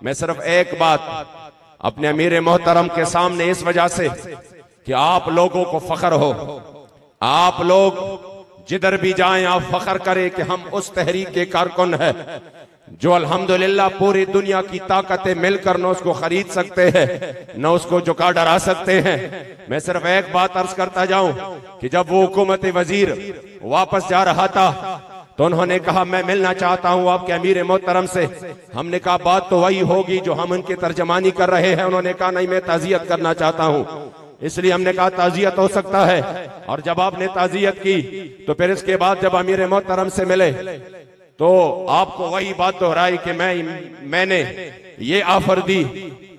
میں صرف ایک بات اپنے امیر محترم کے سامنے اس وجہ سے کہ آپ لوگوں کو فخر ہو، آپ لوگ جدھر بھی جائیں آپ فخر کریں کہ ہم اس تحریک کے کارکن ہیں جو الحمدللہ پوری دنیا کی طاقتیں مل کر نہ اس کو خرید سکتے ہیں نہ اس کو جھکا ڈرا سکتے ہیں۔ میں صرف ایک بات عرض کرتا جاؤں کہ جب وہ حکومت وزیر واپس جا رہا تھا تو انہوں نے کہا میں ملنا چاہتا ہوں آپ کے امیر محترم سے۔ ہم نے کہا بات تو وہی ہوگی جو ہم ان کی ترجمانی کر رہے ہیں۔ انہوں نے کہا نہیں، میں تعزیت کرنا چاہتا ہوں۔ اس لیے ہم نے کہا تعزیت ہو سکتا ہے، اور جب آپ نے تعزیت کی تو پھر اس کے بعد جب امیر محترم سے ملے تو آپ کو وہی بات دہرائی کہ میں نے یہ آفر دی،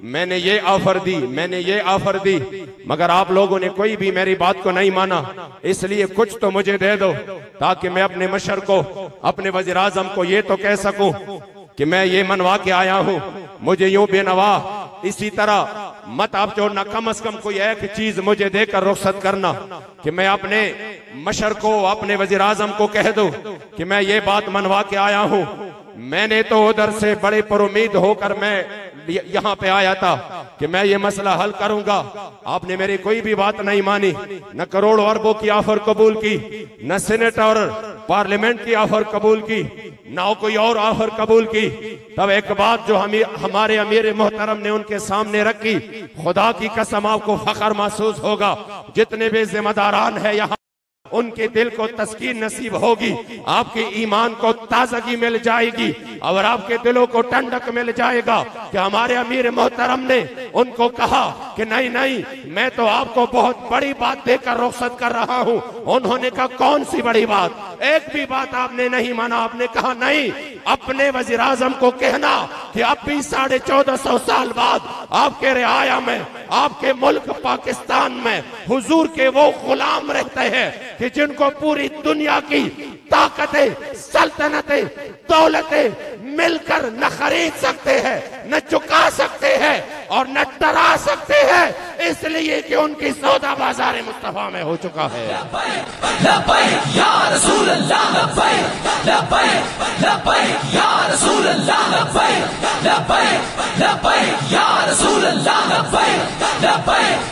میں نے یہ آفر دی، میں نے یہ آفر دی، مگر آپ لوگوں نے کوئی بھی میری بات کو نہیں مانا۔ اس لیے کچھ تو مجھے دے دو تاکہ میں اپنے مشر کو، اپنے وزیر اعظم کو یہ تو کہہ سکوں کہ میں یہ منوا کے آیا ہوں، مجھے یوں بے نوا اسی طرح مت آپ چھوڑنا، کم از کم کوئی ایک چیز مجھے دے کر رخصت کرنا کہ میں اپنے مشر کو، اپنے وزیر اعظم کو کہہ دوں کہ میں یہ بات منوا کے آیا ہوں۔ میں نے تو ادھر سے بڑے پر امید ہو کر میں یہاں پہ آیا تھا کہ میں یہ مسئلہ حل کروں گا، آپ نے میری کوئی بھی بات نہیں مانی، نہ کروڑوں اربوں کی آفر قبول کی، نہ سینٹ اور پارلیمنٹ کی آفر قبول کی، نہ کوئی اور آفر قبول کی۔ تب ایک بات جو ہمارے امیر محترم نے ان کے سامنے رکھی، خدا کی قسم آپ کو فخر محسوس ہوگا، جتنے بھی ذمہ داران ہیں یہاں ان کے دل کو تسکین نصیب ہوگی، آپ کے ایمان کو تازگی مل جائے گی، اور آپ کے دلوں کو ٹھنڈک مل جائے گا کہ ہمارے امیر محترم نے ان کو کہا کہ نہیں نہیں، میں تو آپ کو بہت بڑی بات دے کر رخصت کر رہا ہوں۔ انہوں نے کہا کون سی بڑی بات؟ ایک بھی بات آپ نے نہیں مانا۔ آپ نے کہا نہیں، اپنے وزیر اعظم کو کہنا کہ اب بھی 1450 سال بعد آپ کے رعایا میں، آپ کے ملک پاکستان میں حضور کے وہ غلام رہتے ہیں کہ جن کو پوری دنیا کی طاقتیں، سلطنتیں، دولتیں مل کر نہ خرید سکتے ہیں، نہ چکا سکتے ہیں اور نہ ڈرا سکتے ہیں، اس لیے کہ ان کی سودا بازار مصطفیٰ میں ہو چکا ہے۔ لبیک یا رسول اللہ، لبیک لبیک لبیک یا رسول اللہ، لبیک لبیک لبیک یا رسول اللہ، لبیک لبیک